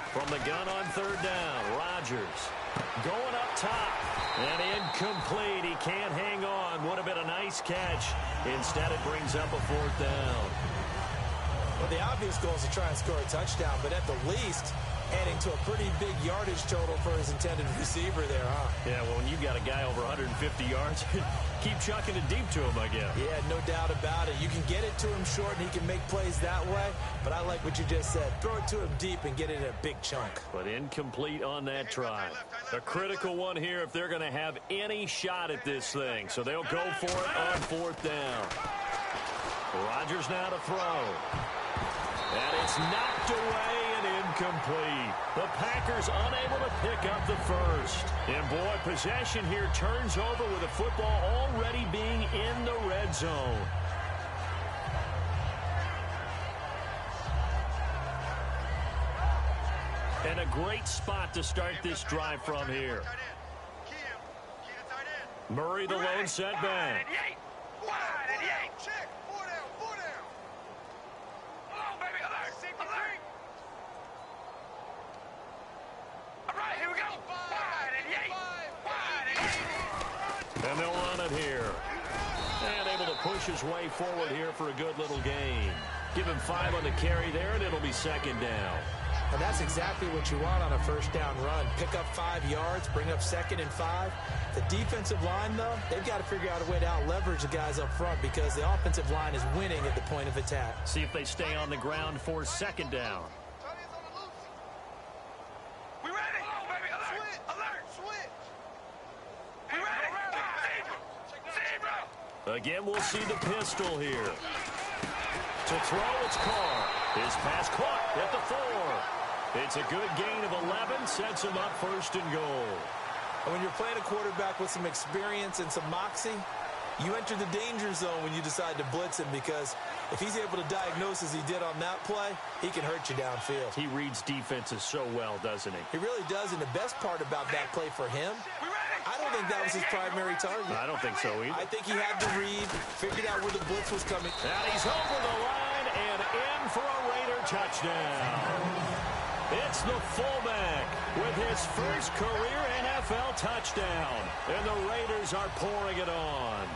From the gun on third down, Rodgers going up top. And incomplete. He can't hang on. Would have been a nice catch. Instead, it brings up a fourth down. Well, the obvious goal is to try and score a touchdown, but at the least, adding to a pretty big yardage total for his intended receiver there, huh? Yeah, well, when you've got a guy over 150 yards, keep chucking it deep to him, I guess. Yeah, no doubt about it. You can get it to him short, and he can make plays that way, but I like what you just said. Throw it to him deep and get it in a big chunk. But incomplete on that try. A critical one here if they're going to have any shot at this thing. So they'll go for it on fourth down. Rodgers now to throw. And it's knocked away and incomplete. The Packers unable to pick up the first. And boy, possession here turns over with the football already being in the red zone. And a great spot to start this drive from here. Murray the lone setback. And they'll run it here. And able to push his way forward here for a good little gain. Give him 5 on the carry there, and it'll be second down. And that's exactly what you want on a first down run. Pick up 5 yards, bring up 2nd and 5. The defensive line, though, they've got to figure out a way to out-leverage the guys up front because the offensive line is winning at the point of attack. See if they stay on the ground for 2nd down. We ready? Baby, alert! Switch! Alert! Switch! We ready? Zebra! Again, we'll see the pistol here. To throw, it's Carr. His pass caught at the 4. It's a good gain of 11, sets him up 1st and goal. And when you're playing a quarterback with some experience and some moxie, you enter the danger zone when you decide to blitz him because if he's able to diagnose as he did on that play, he can hurt you downfield. He reads defenses so well, doesn't he? He really does, and the best part about that play for him, I don't think that was his primary target. I don't think so either. I think he had to read, figured out where the blitz was coming. And he's over the line and in for a Raider touchdown. It's the fullback with his first career NFL touchdown. And the Raiders are pouring it on.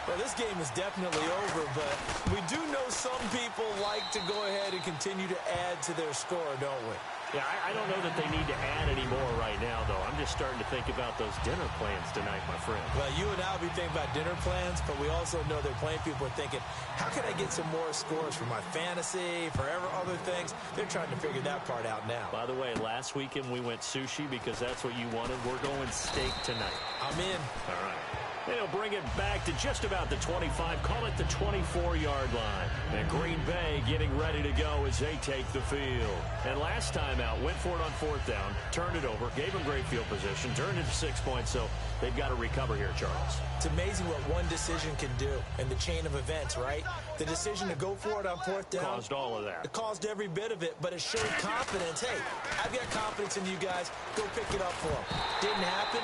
Well, this game is definitely over, but we do know some people like to go ahead and continue to add to their score, don't we? Yeah, I don't know that they need to add any more right now, though. I'm just starting to think about those dinner plans tonight, my friend. Well, you and I will be thinking about dinner plans, but we also know they're playing people are thinking, how can I get some more scores for my fantasy, for other things? They're trying to figure that part out now. By the way, last weekend we went sushi because that's what you wanted. We're going steak tonight. I'm in. All right. They'll bring it back to just about the 25. Call it the 24-yard line. And Green Bay getting ready to go as they take the field. And last time out, went for it on 4th down, turned it over, gave them great field position, turned it to 6 points, so they've got to recover here, Charles. It's amazing what one decision can do in the chain of events, right? The decision to go for it on 4th down. Caused all of that. It caused every bit of it, but it showed confidence. Hey, I've got confidence in you guys. Go pick it up for them. Didn't happen.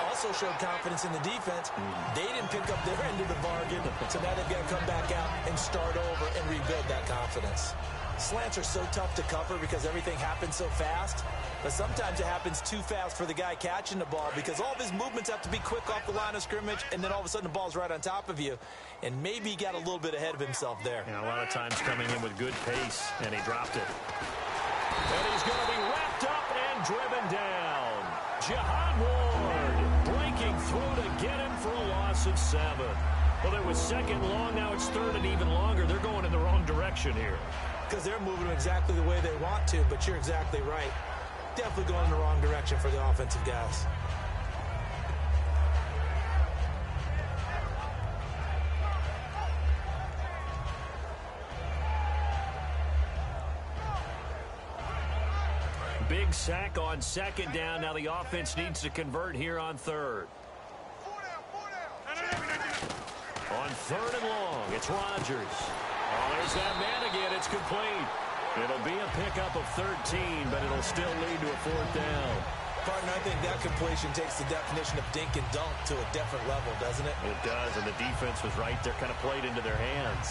Also showed confidence in the defense. They didn't pick up their end of the bargain, so now they've got to come back out and start over and rebuild that confidence. Slants are so tough to cover because everything happens so fast, but sometimes it happens too fast for the guy catching the ball because all of his movements have to be quick off the line of scrimmage, and then all of a sudden the ball's right on top of you, and maybe he got a little bit ahead of himself there. Yeah, a lot of times coming in with good pace, and he dropped it. And he's going to be wrapped up and driven down. Jihad Ward breaking through to get him for a loss of 7. Well, it was 2nd long. Now it's 3rd and even longer. They're going in the wrong direction here. Because they're moving exactly the way they want to, but you're exactly right. Definitely going in the wrong direction for the offensive guys. Big sack on 2nd down. Now the offense needs to convert here on 3rd. On 3rd and long, it's Rodgers. Oh, there's that man again. It's complete. It'll be a pickup of 13, but it'll still lead to a 4th down. Partner, I think that completion takes the definition of dink and dunk to a different level, doesn't it? It does, and the defense was right there, kind of played into their hands.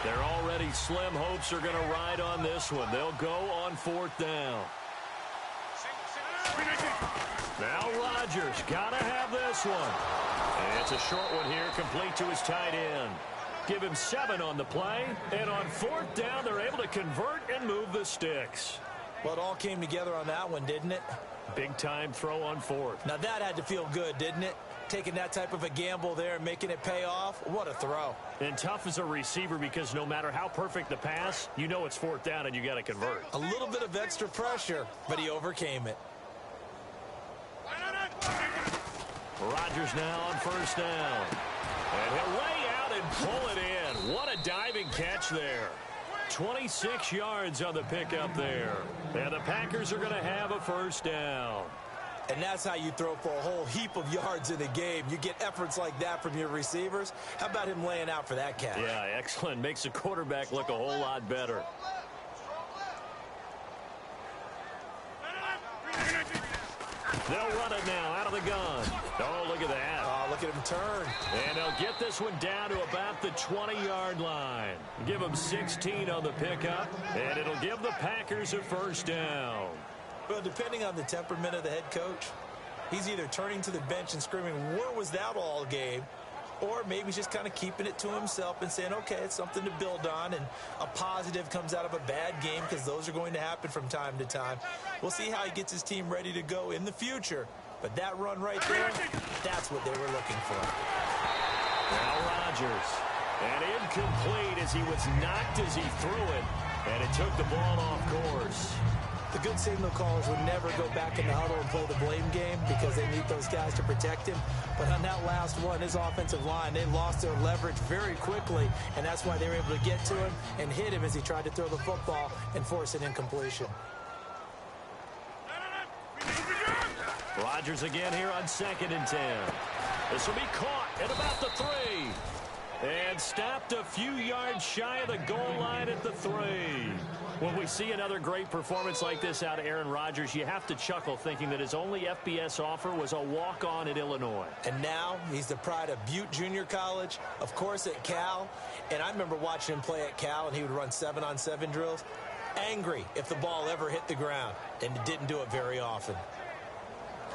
They're already slim hopes are going to ride on this one. They'll go on 4th down. Now Rodgers got to have this one. And it's a short one here, complete to his tight end. Give him 7 on the play. And on 4th down, they're able to convert and move the sticks. Well, it all came together on that one, didn't it? Big time throw on 4th. Now that had to feel good, didn't it? Taking that type of a gamble there and making it pay off. What a throw. And tough as a receiver because no matter how perfect the pass, you know it's 4th down and you got to convert. A little bit of extra pressure, but he overcame it. Rodgers now on 1st down. And he'll lay out and pull it in. What a diving catch there. 26 yards on the pickup there. And the Packers are going to have a 1st down. And that's how you throw for a whole heap of yards in a game. You get efforts like that from your receivers. How about him laying out for that catch? Yeah, excellent. Makes the quarterback look a whole lot better. They'll run it now out of the gun. Oh, look at that. Oh, look at him turn. And they'll get this one down to about the 20-yard line. Give them 16 on the pickup, and it'll give the Packers a 1st down. Well, depending on the temperament of the head coach, He's either turning to the bench and screaming, "Where was that all game?" Or maybe he's just kind of keeping it to himself and saying, okay, it's something to build on, and a positive comes out of a bad game, because those are going to happen from time to time. We'll see how he gets his team ready to go in the future. But that run right there, that's what they were looking for. Now Rodgers. And incomplete as he was knocked as he threw it. And it took the ball off course. The good signal callers would never go back in the huddle and play the blame game because they need those guys to protect him. But on that last one, his offensive line, they lost their leverage very quickly, and that's why they were able to get to him and hit him as he tried to throw the football and force an incompletion. Rodgers again here on 2nd and 10. This will be caught at about the 3. And stopped a few yards shy of the goal line at the 3. When we see another great performance like this out of Aaron Rodgers, you have to chuckle thinking that his only FBS offer was a walk-on at Illinois. And now he's the pride of Butte Junior College, of course at Cal. And I remember watching him play at Cal, and he would run 7-on-7 drills. Angry if the ball ever hit the ground, and it didn't do it very often.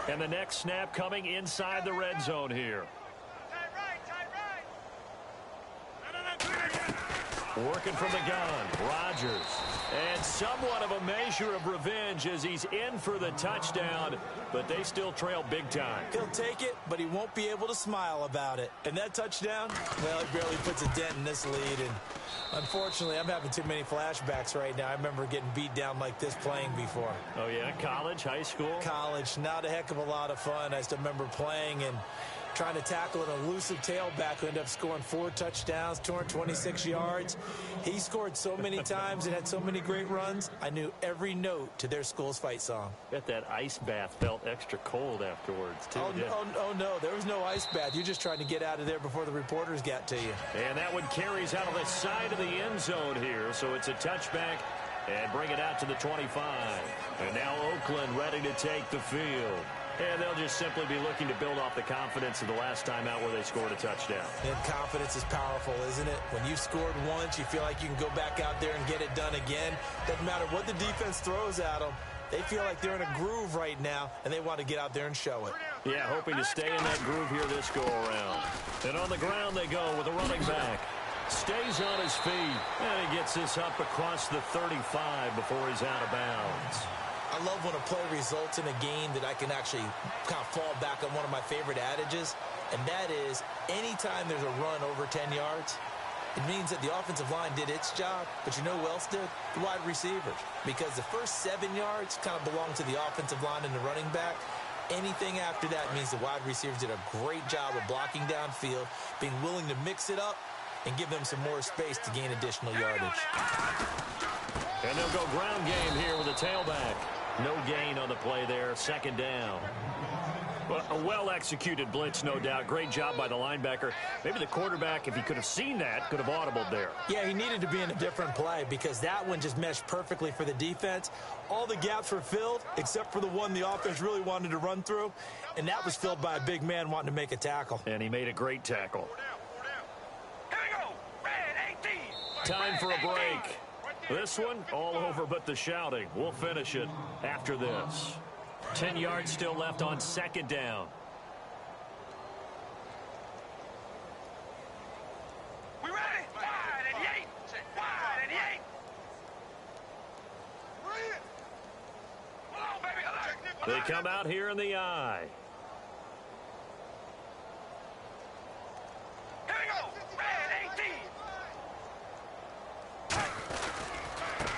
And the next snap coming inside the red zone here. Working from the gun, Rodgers. And somewhat of a measure of revenge as he's in for the touchdown, but they still trail big time. He'll take it, but he won't be able to smile about it. And that touchdown, well, it barely puts a dent in this lead. And unfortunately, I'm having too many flashbacks right now. I remember getting beat down like this playing before. Oh, yeah? College, high school? College. Not a heck of a lot of fun. I still remember playing and trying to tackle an elusive tailback who ended up scoring 4 touchdowns, 226 yards. He scored so many times and had so many great runs, I knew every note to their school's fight song. Bet that ice bath felt extra cold afterwards, too. Oh, no, there was no ice bath. You're just trying to get out of there before the reporters got to you. And that one carries out of the side of the end zone here, so it's a touchback and bring it out to the 25. And now Oakland ready to take the field. And they'll just simply be looking to build off the confidence of the last time out where they scored a touchdown. And confidence is powerful, isn't it? When you've scored once, you feel like you can go back out there and get it done again. Doesn't matter what the defense throws at them. They feel like they're in a groove right now, and they want to get out there and show it. Yeah, hoping to stay in that groove here this go-around. And on the ground they go with a running back. Stays on his feet, and he gets this up across the 35 before he's out of bounds. I love when a play results in a game that I can actually kind of fall back on one of my favorite adages, and that is anytime there's a run over 10 yards, it means that the offensive line did its job, but you know who else did? The wide receivers. Because the first 7 yards kind of belong to the offensive line and the running back. Anything after that means the wide receivers did a great job of blocking downfield, being willing to mix it up, and give them some more space to gain additional yardage. And they'll go ground game here with a tailback. No gain on the play there, 2nd down. Well, a well-executed blitz, no doubt. Great job by the linebacker. Maybe the quarterback, if he could have seen that, could have audibled there. Yeah, he needed to be in a different play because that one just meshed perfectly for the defense. All the gaps were filled except for the one the offense really wanted to run through, and that was filled by a big man wanting to make a tackle. And he made a great tackle. Here we go. Red 18. Time for a break. This one, all over but the shouting. We'll finish it after this. 10 yards still left on 2nd down. We ready? Wide and yay. Wide and yay. Come on, baby. Alert. They come out here in the eye. Here we go. Red 18.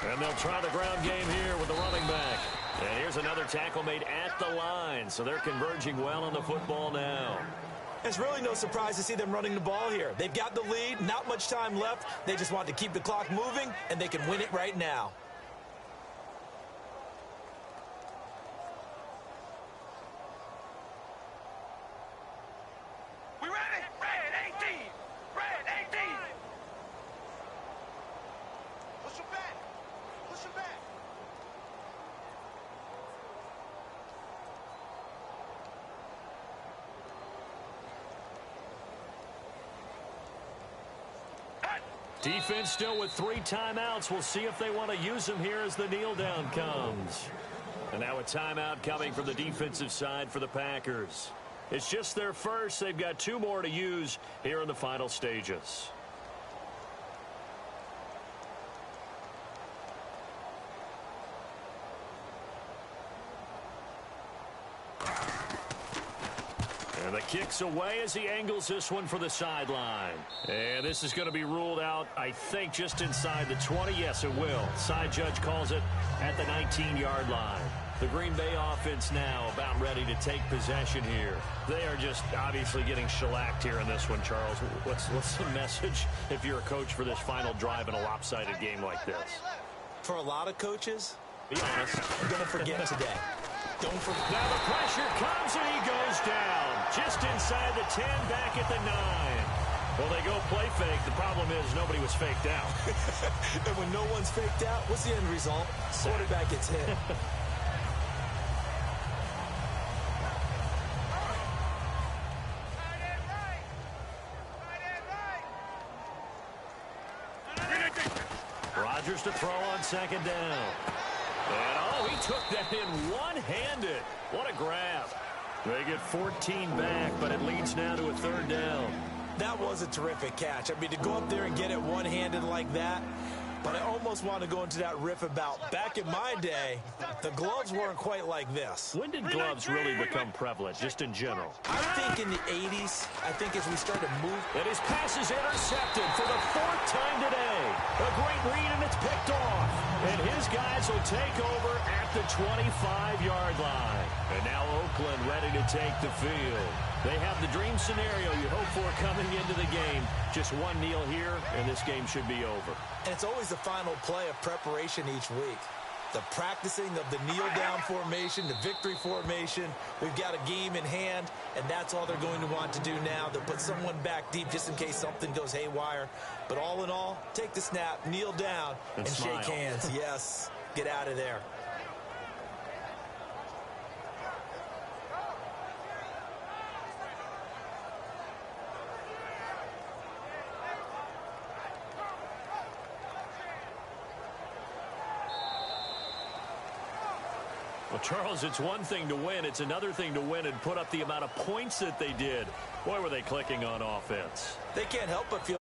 And they'll try the ground game here with the running back. And here's another tackle made at the line. So they're converging well on the football now. It's really no surprise to see them running the ball here. They've got the lead, not much time left. They just want to keep the clock moving, and they can win it right now. We ready? Red 18. Red 18. Push him back. Push him back. Defense still with 3 timeouts. We'll see if they want to use them here as the kneel down comes. And now a timeout coming from the defensive side for the Packers. It's just their first. They've got 2 more to use here in the final stages. And the kick's away as he angles this one for the sideline. And this is going to be ruled out, I think, just inside the 20. Yes, it will. Side judge calls it at the 19-yard line. The Green Bay offense now about ready to take possession here. They are just obviously getting shellacked here in this one, Charles. What's the message if you're a coach for this final drive in a lopsided game like this? For a lot of coaches, be honest, don't forget today. Don't forget. Now the pressure comes and he goes down. Just inside the 10, back at the 9. Well, they go play fake. The problem is nobody was faked out. And when no one's faked out, what's the end result? Quarterback gets hit. Rodgers to throw on second down. And, oh, he took that in one-handed. What a grab. They get 14 back, but it leads now to a 3rd down. That was a terrific catch. I mean, to go up there and get it one-handed like that, but I almost want to go into that riff about back in my day, the gloves weren't quite like this. When did gloves really become prevalent, just in general? I think in the 80s, I think as we started to move. And his pass is intercepted for the 4th time today. A great read, and it's picked off. And his guys will take over at the 25-yard line. And now Oakland ready to take the field. They have the dream scenario you hope for coming into the game. Just one kneel here, and this game should be over. And it's always the final play of preparation each week. The practicing of the kneel-down formation, the victory formation. We've got a game in hand, and that's all they're going to want to do now. They'll put someone back deep just in case something goes haywire. But all in all, take the snap, kneel down, and shake hands. Yes, get out of there. Well, Charles, it's one thing to win. It's another thing to win and put up the amount of points that they did. Boy, were they clicking on offense. They can't help but feel